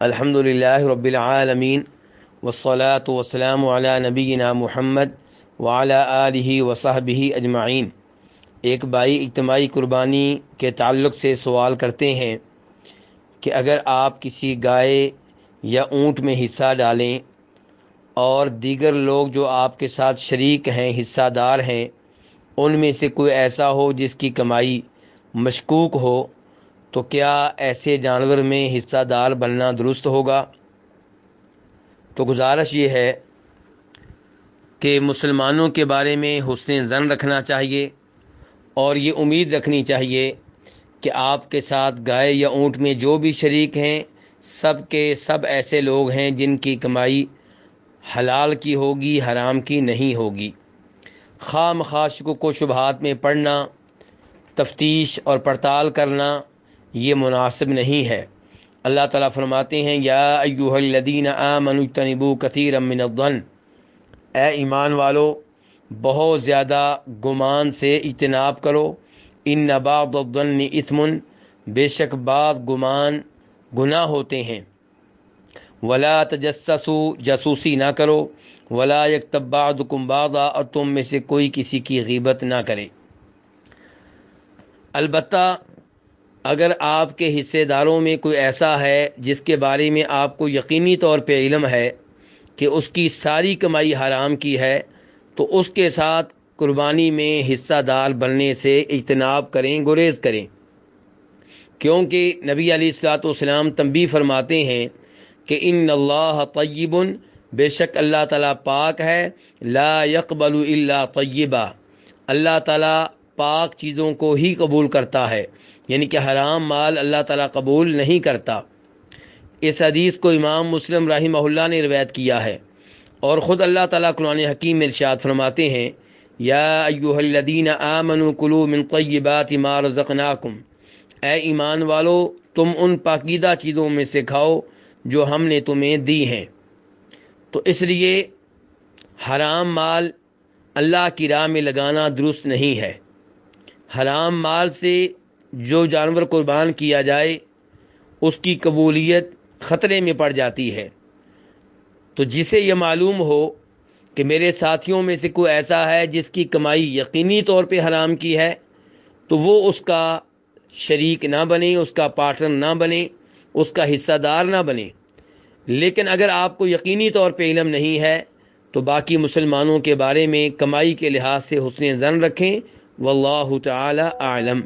الحمدللہ رب العالمین والصلاة والسلام علی نبینا محمد وعلی آلہ وصحبہ اجمعین۔ ایک بھائی اجتماعی قربانی کے تعلق سے سوال کرتے ہیں کہ اگر آپ کسی گائے یا اونٹ میں حصہ ڈالیں اور دیگر لوگ جو آپ کے ساتھ شریک ہیں، حصہ دار ہیں، ان میں سے کوئی ایسا ہو جس کی کمائی مشکوک ہو، تو کیا ایسے جانور میں حصہ دار بننا درست ہوگا؟ تو گزارش یہ ہے کہ مسلمانوں کے بارے میں حسن ظن رکھنا چاہیے اور یہ امید رکھنی چاہیے کہ آپ کے ساتھ گائے یا اونٹ میں جو بھی شریک ہیں، سب کے سب ایسے لوگ ہیں جن کی کمائی حلال کی ہوگی، حرام کی نہیں ہوگی۔ خواہ مخواہ شکوک و شبہات میں پڑنا، تفتیش اور پڑتال کرنا یہ مناسب نہیں ہے۔ اللہ تعالیٰ فرماتے ہیں یا ایھا الذین آمنوا اجتنبوا کثیرا من الظن، اے ایمان والو بہت زیادہ گمان سے اجتناب کرو، ان بعض الظن اثم، بے شک بعض گمان گناہ ہوتے ہیں، ولا تجسسوا، جاسوسی نہ کرو، ولا یغتب بعضکم بعضا، اور تم میں سے کوئی کسی کی غیبت نہ کرے۔ البتہ اگر آپ کے حصے داروں میں کوئی ایسا ہے جس کے بارے میں آپ کو یقینی طور پہ علم ہے کہ اس کی ساری کمائی حرام کی ہے، تو اس کے ساتھ قربانی میں حصہ دار بننے سے اجتناب کریں، گریز کریں، کیونکہ نبی علیہ الصلوۃ والسلام تنبیہ فرماتے ہیں کہ ان اللہ طیب، بے شک اللہ تعالیٰ پاک ہے، لا یقبل الا طیبا، اللہ تعالیٰ پاک چیزوں کو ہی قبول کرتا ہے، یعنی کہ حرام مال اللہ تعالیٰ قبول نہیں کرتا۔ اس حدیث کو امام مسلم رحمہ اللہ نے روایت کیا ہے، اور خود اللہ تعالیٰ قرآن حکیم میں ارشاد فرماتے ہیں یا ایھا الذین آمنوا کلوا من طیبات ما رزقناکم، اے ایمان والو تم ان پاکیزہ چیزوں میں سے کھاؤ جو ہم نے تمہیں دی ہیں۔ تو اس لیے حرام مال اللہ کی راہ میں لگانا درست نہیں ہے۔ حرام مال سے جو جانور قربان کیا جائے اس کی قبولیت خطرے میں پڑ جاتی ہے۔ تو جسے یہ معلوم ہو کہ میرے ساتھیوں میں سے کوئی ایسا ہے جس کی کمائی یقینی طور پہ حرام کی ہے، تو وہ اس کا شریک نہ بنے، اس کا پارٹنر نہ بنے، اس کا حصہ دار نہ بنے۔ لیکن اگر آپ کو یقینی طور پہ علم نہیں ہے تو باقی مسلمانوں کے بارے میں کمائی کے لحاظ سے حسن ظن رکھیں۔ واللہ تعالی اعلم۔